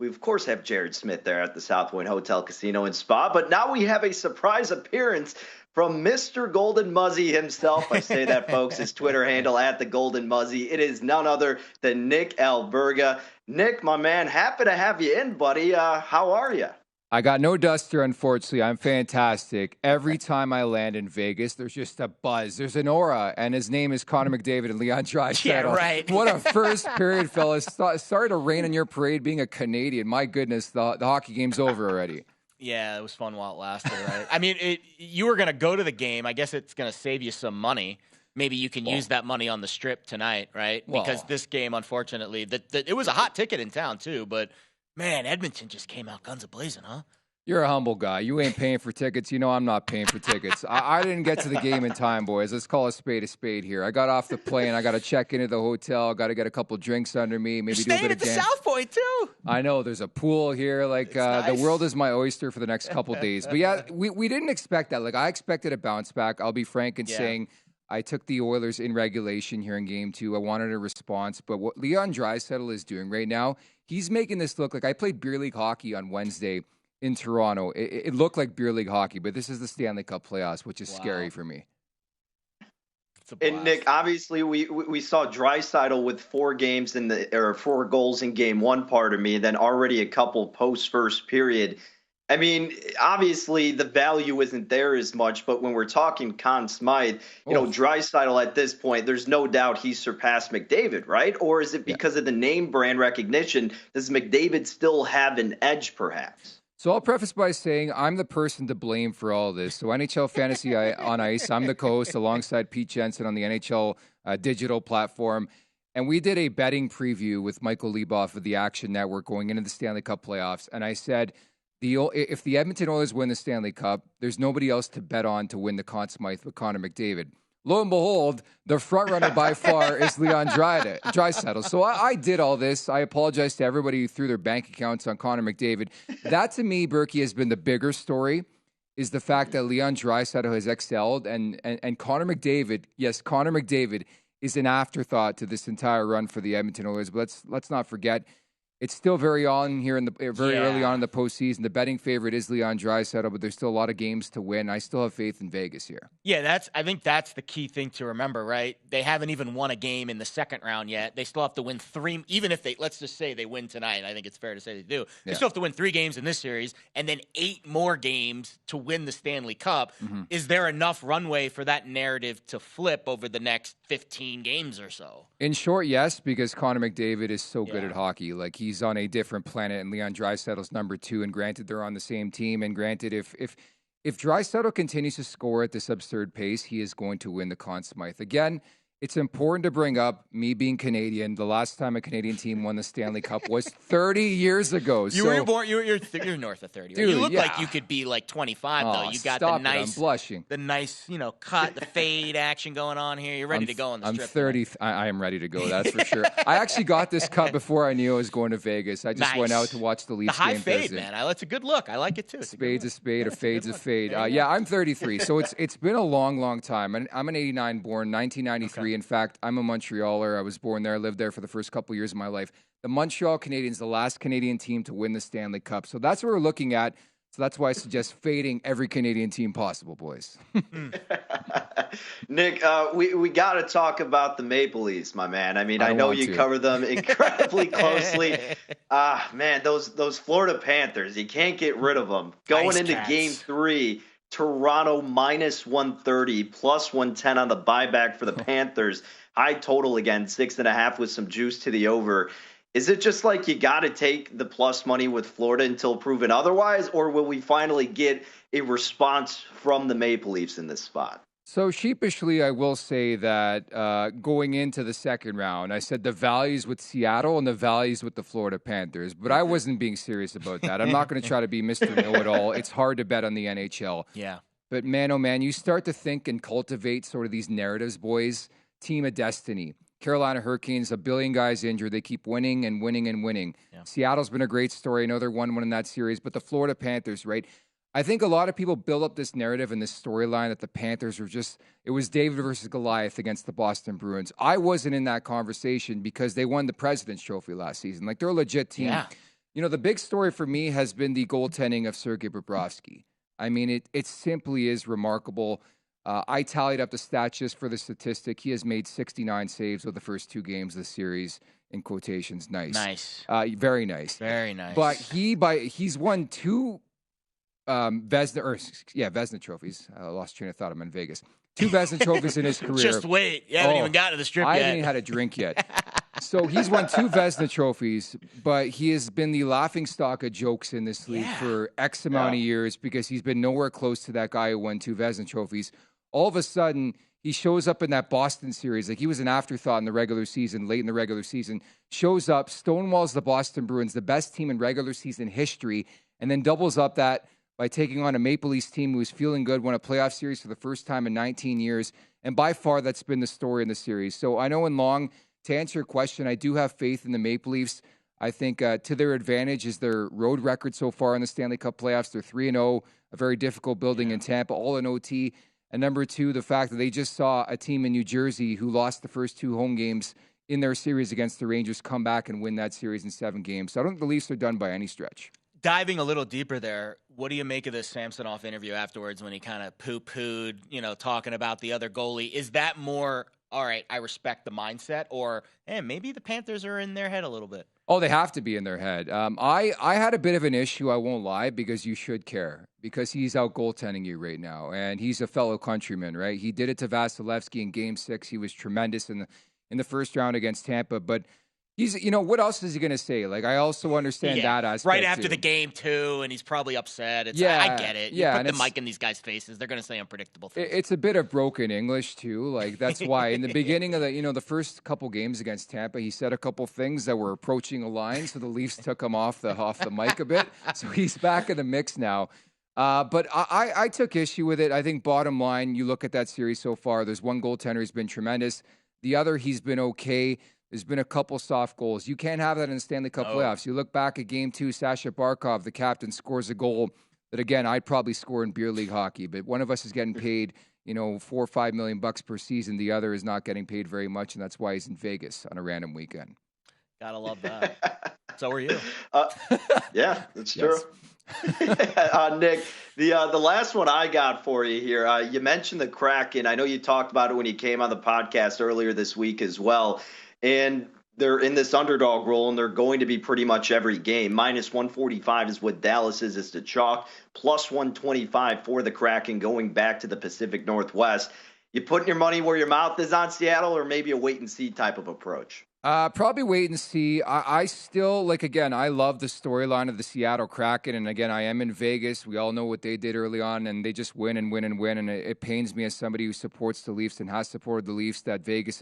We, of course, have Jared Smith there at the South Point Hotel, Casino, and Spa. But now we have a surprise appearance from Mr. Golden Muzzy himself. I say that, folks, his Twitter handle at the Golden Muzzy. It is none other than Nick Alberga. Nick, my man, happy to have you in, buddy. How are you? I got no duster, unfortunately. I'm fantastic. Every time I land in Vegas, there's just a buzz. There's an aura, and his name is Connor McDavid and Leon Draisaitl. Yeah, right. What a first period, fellas. Sorry to rain on your parade being a Canadian. My goodness, the hockey game's over already. Yeah, it was fun while it lasted, right? I mean, you were going to go to the game. I guess it's going to save you some money. Maybe you can use that money on the strip tonight, right? Because this game, unfortunately, it was a hot ticket in town, too, but... Man, Edmonton just came out guns a-blazing, huh? You're a humble guy. You ain't paying for tickets. You know I'm not paying for tickets. I didn't get to the game in time, boys. Let's call a spade here. I got off the plane. I got to check into the hotel. Got to get a couple drinks under me. Maybe do a bit of staying at the South Point, too. I know. There's a pool here. Like, nice. The world is my oyster for the next couple days. But, yeah, we didn't expect that. Like, I expected a bounce back. I'll be frank in saying I took the Oilers in regulation here in Game 2. I wanted a response. But what Leon Draisaitl is doing right now, he's making this look like I played beer league hockey on Wednesday in Toronto. It looked like beer league hockey, but this is the Stanley Cup playoffs, which is scary for me. And Nick, obviously, we saw Draisaitl with 4 goals in Game 1, pardon me, and then already a couple post first period. I mean, obviously, the value isn't there as much, but when we're talking Conn Smythe, Draisaitl at this point, there's no doubt he's surpassed McDavid, right? Or is it because of the name brand recognition? Does McDavid still have an edge, perhaps? So I'll preface by saying I'm the person to blame for all this. So NHL Fantasy on Ice, I'm the co-host alongside Pete Jensen on the NHL digital platform. And we did a betting preview with Michael Leboff of the Action Network going into the Stanley Cup playoffs. And I said, if the Edmonton Oilers win the Stanley Cup, there's nobody else to bet on to win the Conn Smythe with Connor McDavid. Lo and behold, the front runner by far is Leon Draisaitl. So I did all this. I apologize to everybody who threw their bank accounts on Connor McDavid. That, to me, Burke, has been the bigger story, is the fact that Leon Draisaitl has excelled. And Connor McDavid, yes, Connor McDavid is an afterthought to this entire run for the Edmonton Oilers. But let's not forget, it's still very early on in the postseason. The betting favorite is Leon Draisaitl, but there's still a lot of games to win. I still have faith in Vegas here. Yeah, I think that's the key thing to remember, right? They haven't even won a game in the second round yet. They still have to win 3, even if let's just say they win tonight. I think it's fair to say they do. They still have to win 3 games in this series and then 8 more games to win the Stanley Cup. Mm-hmm. Is there enough runway for that narrative to flip over the next 15 games or so? In short, yes, because Connor McDavid is so good at hockey. Like, he's on a different planet, and Leon Draisaitl's number 2. And granted, they're on the same team. And granted, if Draisaitl continues to score at this absurd pace, he is going to win the Conn Smythe. Again, it's important to bring up, me being Canadian, the last time a Canadian team won the Stanley Cup was 30 years ago. You're north of 30. Right? Dude, you look like you could be like 25, though. You got the nice, I'm blushing. The nice, cut, the fade action going on here. You're ready to go on the strip. I'm 30. I am ready to go, that's for sure. I actually got this cup before I knew I was going to Vegas. I just went out to watch the Leafs game. The high game fade, Thursday. man. That's a good look. I like it, too. Spade's a spade, a fade's a fade. Yeah, I'm 33, so it's been a long, long time. I'm an 89 born, 1993. Okay. In fact, I'm a Montrealer. I was born there. I lived there for the first couple years of my life. The Montreal Canadiens, the last Canadian team to win the Stanley Cup. So that's what we're looking at. So that's why I suggest fading every Canadian team possible, boys. Nick, we got to talk about the Maple Leafs, my man. I mean, I know you cover them incredibly closely. Man, those Florida Panthers, you can't get rid of them. Going into Game 3, Toronto minus 130, plus 110 on the buyback for the Panthers. High total again, 6.5 with some juice to the over. Is it just like you got to take the plus money with Florida until proven otherwise, or will we finally get a response from the Maple Leafs in this spot? So sheepishly, I will say that going into the second round, I said the values with Seattle and the values with the Florida Panthers, but I wasn't being serious about that. I'm not going to try to be Mr. Know-It-All. It's hard to bet on the NHL. Yeah. But man, oh man, you start to think and cultivate sort of these narratives, boys. Team of destiny. Carolina Hurricanes, 1 billion guys injured. They keep winning and winning and winning. Yeah. Seattle's been a great story. I know they're 1-1 in that series, but the Florida Panthers, right? I think a lot of people build up this narrative and this storyline that the Panthers were it was David versus Goliath against the Boston Bruins. I wasn't in that conversation because they won the President's Trophy last season. Like, they're a legit team. Yeah. The big story for me has been the goaltending of Sergei Bobrovsky. I mean, it simply is remarkable. I tallied up the stats just for the statistic. He has made 69 saves with the first 2 games of the series. In quotations, nice. Very nice. Very nice. But he's won 2 Vezina trophies. I lost train of thought. I'm in Vegas. 2 Vezina trophies in his career. Just wait. You haven't even gotten to the strip yet. I haven't even had a drink yet. So he's won 2 Vezina trophies, but he has been the laughingstock of jokes in this league for X amount of years because he's been nowhere close to that guy who won 2 Vezina trophies. All of a sudden, he shows up in that Boston series. Like, he was an afterthought in the regular season, late in the regular season. Shows up, stonewalls the Boston Bruins, the best team in regular season history, and then doubles up that by taking on a Maple Leafs team who was feeling good, won a playoff series for the first time in 19 years. And by far, that's been the story in the series. So I know in long, to answer your question, I do have faith in the Maple Leafs. I think to their advantage is their road record so far in the Stanley Cup playoffs. They're 3-0, a very difficult building in Tampa, all in OT. And number 2, the fact that they just saw a team in New Jersey who lost the first 2 home games in their series against the Rangers come back and win that series in 7 games. So I don't think the Leafs are done by any stretch. Diving a little deeper there, what do you make of the Samsonov interview afterwards when he kind of poo-pooed, talking about the other goalie? Is that more, all right, I respect the mindset, or maybe the Panthers are in their head a little bit? Oh, they have to be in their head. I had a bit of an issue, I won't lie, because you should care, because he's out goaltending you right now, and he's a fellow countryman, right? He did it to Vasilevsky in Game 6. He was tremendous in the first round against Tampa, but he's, what else is he going to say? Like, I also understand that aspect right after too. The game, too, and he's probably upset. I get it. You put the mic in these guys' faces, they're going to say unpredictable things. It's a bit of broken English, too. Like, that's why in the beginning of the first couple games against Tampa, he said a couple things that were approaching a line, so the Leafs took him off the mic a bit. So he's back in the mix now. But I took issue with it. I think bottom line, you look at that series so far, there's one goaltender who's been tremendous. The other, he's been okay. There's been a couple soft goals. You can't have that in the Stanley Cup playoffs. You look back at Game 2, Sasha Barkov, the captain, scores a goal that, again, I'd probably score in beer league hockey. But one of us is getting paid, $4 or $5 million per season. The other is not getting paid very much, and that's why he's in Vegas on a random weekend. Gotta love that. So are you. Yeah, that's true. Nick, the last one I got for you here, you mentioned the Kraken. I know you talked about it when you came on the podcast earlier this week as well. And they're in this underdog role, and they're going to be pretty much every game. Minus 145 is what Dallas is as the chalk. Plus 125 for the Kraken going back to the Pacific Northwest. You putting your money where your mouth is on Seattle, or maybe a wait-and-see type of approach? Probably wait and see. I still, again, I love the storyline of the Seattle Kraken. And again, I am in Vegas. We all know what they did early on, and they just win and win and win. And it pains me as somebody who supports the Leafs and has supported the Leafs that Vegas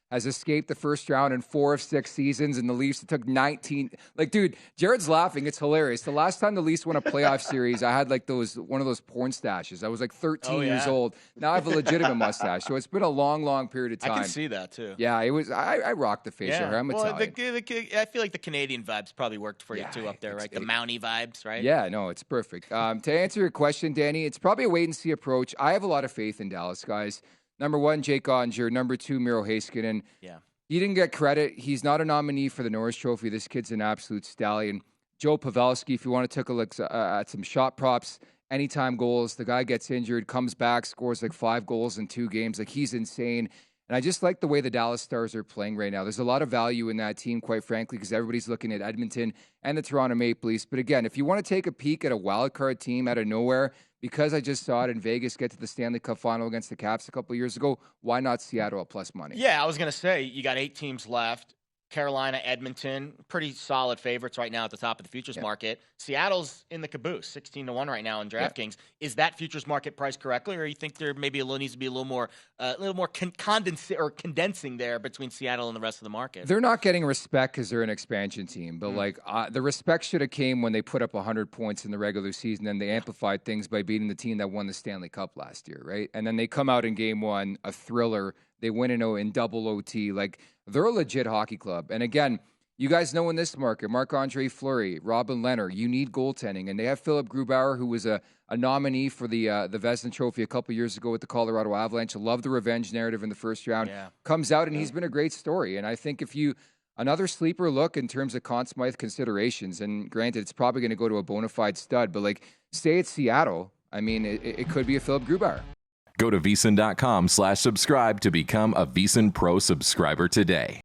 has escaped the first round in 4 of 6 seasons, and the Leafs, it took 19. Like, dude, Jared's laughing. It's hilarious. The last time the Leafs won a playoff series, I had one of those porn stashes. I was 13 years old. Now I have a legitimate mustache. So it's been a long, long period of time. I can see that too. Yeah, it was. I rocked the facial hair. I'm Italian. I feel like the Canadian vibes probably worked for you too up there, right? The Mountie vibes, right? Yeah, no, it's perfect. To answer your question, Danny, it's probably a wait and see approach. I have a lot of faith in Dallas, guys. Number 1, Jake Ottinger. Number 2, Miro Heiskanen. Yeah. He didn't get credit. He's not a nominee for the Norris Trophy. This kid's an absolute stallion. Joe Pavelski, if you want to take a look at some shot props, anytime goals, the guy gets injured, comes back, scores 5 goals in 2 games. He's insane. And I just like the way the Dallas Stars are playing right now. There's a lot of value in that team, quite frankly, because everybody's looking at Edmonton and the Toronto Maple Leafs. But again, if you want to take a peek at a wild card team out of nowhere, because I just saw it in Vegas get to the Stanley Cup final against the Caps a couple of years ago, why not Seattle at plus money? Yeah, I was going to say, you got 8 teams left. Carolina, Edmonton, pretty solid favorites right now at the top of the futures market. Seattle's in the caboose, 16-1 right now in DraftKings. Is that futures market priced correctly, or you think there maybe needs to be a little more condensing there between Seattle and the rest of the market? They're not getting respect because they're an expansion team, but the respect should have came when they put up 100 points in the regular season, and they amplified things by beating the team that won the Stanley Cup last year, right? And then they come out in Game 1, a thriller. They win in double OT. They're a legit hockey club. And again, you guys know in this market, Marc-Andre Fleury, Robin Lehner, you need goaltending. And they have Philip Grubauer, who was a nominee for the Vezina Trophy a couple years ago with the Colorado Avalanche. Love the revenge narrative in the first round. Yeah. Comes out, and he's been a great story. And I think if you another sleeper look in terms of Conn Smythe considerations. And granted, it's probably going to go to a bona fide stud, but like, say it's Seattle. I mean, it could be a Philip Grubauer. Go to VSiN.com/subscribe to become a VSiN Pro subscriber today.